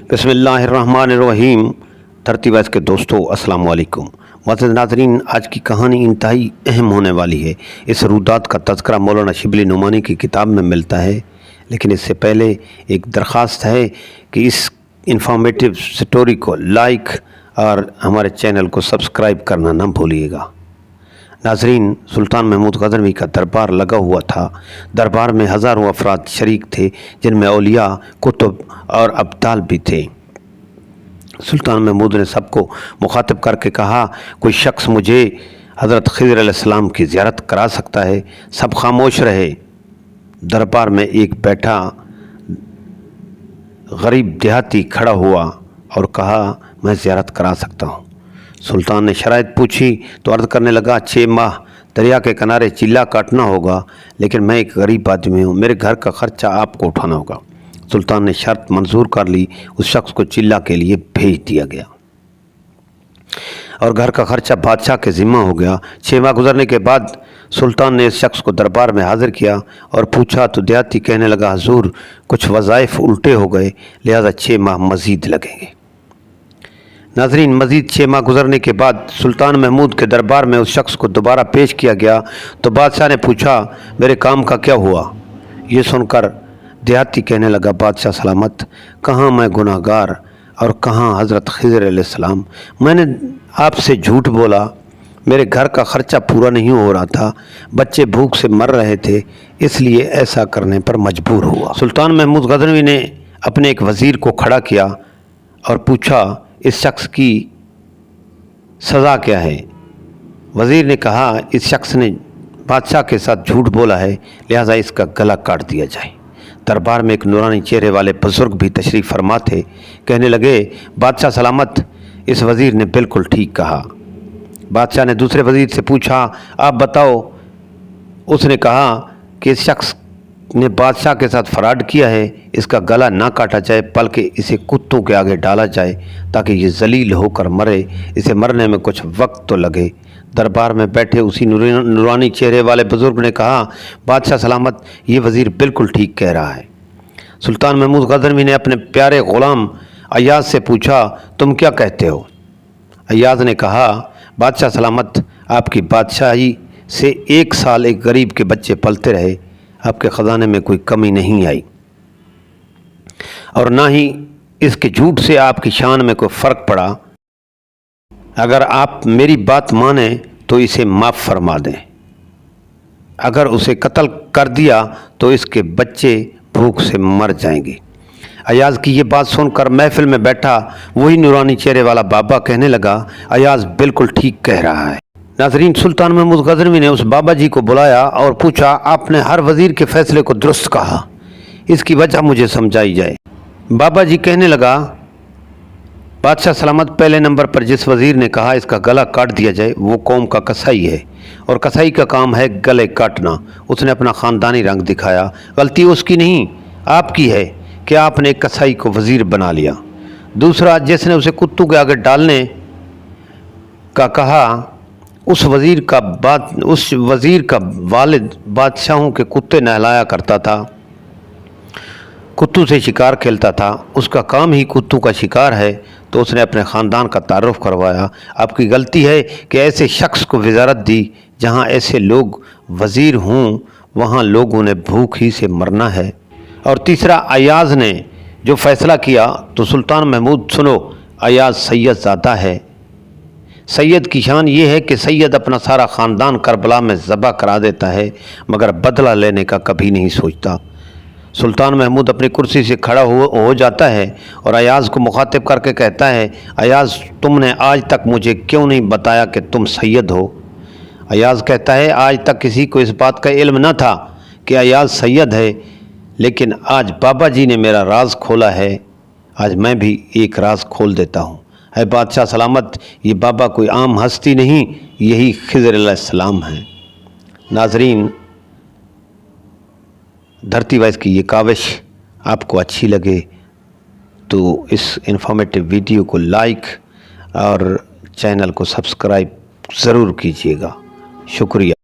बिस्मिल्लाहिर्रहमानिर्रहीम। धरती वाइज के दोस्तों अस्सलाम वालेकुम। मुअज़्ज़ज़ नाज़रीन, आज की कहानी इंतहाई अहम होने वाली है। इस रूदात का तज़किरा मौलाना शिबली नुमानी की किताब में मिलता है, लेकिन इससे पहले एक दरख्वास्त है कि इस इंफॉर्मेटिव स्टोरी को लाइक और हमारे चैनल को सब्सक्राइब करना ना भूलिएगा। नाज़रीन, सुल्तान महमूद गज़नवी का दरबार लगा हुआ था। दरबार में हज़ारों अफराद शरीक थे, जिनमें औलिया, कुतुब और अब्दाल भी थे। सुल्तान महमूद ने सबको मुखातिब करके कहा, कोई शख्स मुझे हज़रत खिज़र अलैहिस्सलाम की ज़ियारत करा सकता है? सब खामोश रहे। दरबार में एक बैठा गरीब देहाती खड़ा हुआ और कहा, मैं ज़ियारत करा सकता हूँ। सुल्तान ने शराइत पूछी तो अर्ज़ करने लगा, 6 माह दरिया के किनारे चिल्ला काटना होगा, लेकिन मैं एक गरीब आदमी हूँ, मेरे घर का ख़र्चा आपको उठाना होगा। सुल्तान ने शर्त मंजूर कर ली। उस शख्स को चिल्ला के लिए भेज दिया गया और घर का ख़र्चा बादशाह के ज़िम्मा हो गया। 6 माह गुजरने के बाद सुल्तान ने इस शख्स को दरबार में हाज़िर किया और पूछा तो देहाती कहने लगा, हुज़ूर, कुछ वज़ाइफ उल्टे हो गए, लिहाजा 6 माह मज़ीद लगेंगे। नाज़रीन, मज़ीद 6 माह गुजरने के बाद सुल्तान महमूद के दरबार में उस शख्स को दोबारा पेश किया गया तो बादशाह ने पूछा, मेरे काम का क्या हुआ? ये सुनकर देहाती कहने लगा, बादशाह सलामत, कहाँ मैं गुनाहगार और कहाँ हज़रत खिज़र अलैहिस्सलाम। मैंने आपसे झूठ बोला, मेरे घर का ख़र्चा पूरा नहीं हो रहा था, बच्चे भूख से मर रहे थे, इसलिए ऐसा करने पर मजबूर हुआ। सुल्तान महमूद गज़नवी ने अपने एक वज़ीर को खड़ा किया और पूछा, इस शख्स की सज़ा क्या है? वज़ीर ने कहा, इस शख्स ने बादशाह के साथ झूठ बोला है, लिहाजा इसका गला काट दिया जाए। दरबार में एक नूरानी चेहरे वाले बुज़ुर्ग भी तशरीफ़ फरमा थे। कहने लगे, बादशाह सलामत, इस वज़ीर ने बिल्कुल ठीक कहा। बादशाह ने दूसरे वज़ीर से पूछा, आप बताओ। उसने कहा कि इस शख्स ने बादशाह के साथ फ्रॉड किया है, इसका गला ना काटा जाए बल्कि इसे कुत्तों के आगे डाला जाए ताकि ये जलील होकर मरे, इसे मरने में कुछ वक्त तो लगे। दरबार में बैठे उसी नूरानी चेहरे वाले बुज़ुर्ग ने कहा, बादशाह सलामत, ये वज़ीर बिल्कुल ठीक कह रहा है। सुल्तान महमूद गज़नवी ने अपने प्यारे ग़ुलाम अय्याज़ से पूछा, तुम क्या कहते हो? अय्याज़ ने कहा, बादशाह सलामत, आपकी बादशाही से 1 साल एक गरीब के बच्चे पलते रहे, आपके ख़जाने में कोई कमी नहीं आई और ना ही इसके झूठ से आपकी शान में कोई फ़र्क पड़ा। अगर आप मेरी बात माने तो इसे माफ़ फरमा दें, अगर उसे कत्ल कर दिया तो इसके बच्चे भूख से मर जाएंगे। अय्याज़ की ये बात सुनकर महफिल में बैठा वही नूरानी चेहरे वाला बाबा कहने लगा, अय्याज़ बिल्कुल ठीक कह रहा है। नाज़रीन, सुल्तान महमूद गज़नवी ने उस बाबा जी को बुलाया और पूछा, आपने हर वज़ीर के फ़ैसले को दुरुस्त कहा, इसकी वजह मुझे समझाई जाए। बाबा जी कहने लगा, बादशाह सलामत, पहले नंबर पर जिस वज़ीर ने कहा इसका गला काट दिया जाए वो कौम का कसाई है और कसाई का काम है गले काटना। उसने अपना ख़ानदानी रंग दिखाया। गलती उसकी नहीं, आपकी है कि आपने एक कसाई को वज़ीर बना लिया। दूसरा, जिसने उसे कुत्तों के आगे डालने का कहा, उस वज़ीर का वालिद बादशाहों के कुत्ते नहलाया करता था, कुत्तों से शिकार खेलता था, उसका काम ही कुत्तों का शिकार है, तो उसने अपने ख़ानदान का तारुफ करवाया। आपकी गलती है कि ऐसे शख्स को वज़ारत दी, जहाँ ऐसे लोग वज़ीर हों वहाँ लोगों ने भूख ही से मरना है। और तीसरा, अय्याज़ ने जो फ़ैसला किया तो सुल्तान महमूद सुनो, अय्याज़ सैयद ज़ादा है। सैयद की शान ये है कि सैयद अपना सारा ख़ानदान करबला में ज़बह करा देता है, मगर बदला लेने का कभी नहीं सोचता। सुल्तान महमूद अपनी कुर्सी से खड़ा हो जाता है और अय्याज़ को मुखातिब करके कहता है, अय्याज़, तुमने आज तक मुझे क्यों नहीं बताया कि तुम सैयद हो? अय्याज़ कहता है, आज तक किसी को इस बात का इल्म न था कि अय्याज़ सैयद है, लेकिन आज बाबा जी ने मेरा राज खोला है, आज मैं भी एक राज खोल देता हूँ। है बादशाह सलामत, ये बाबा कोई आम हस्ती नहीं, यही खिज़र अलैहिस्सलाम हैं। नाज़रीन, धरती वाइज की ये काविश आपको अच्छी लगे तो इस इंफॉर्मेटिव वीडियो को लाइक और चैनल को सब्सक्राइब ज़रूर कीजिएगा। शुक्रिया।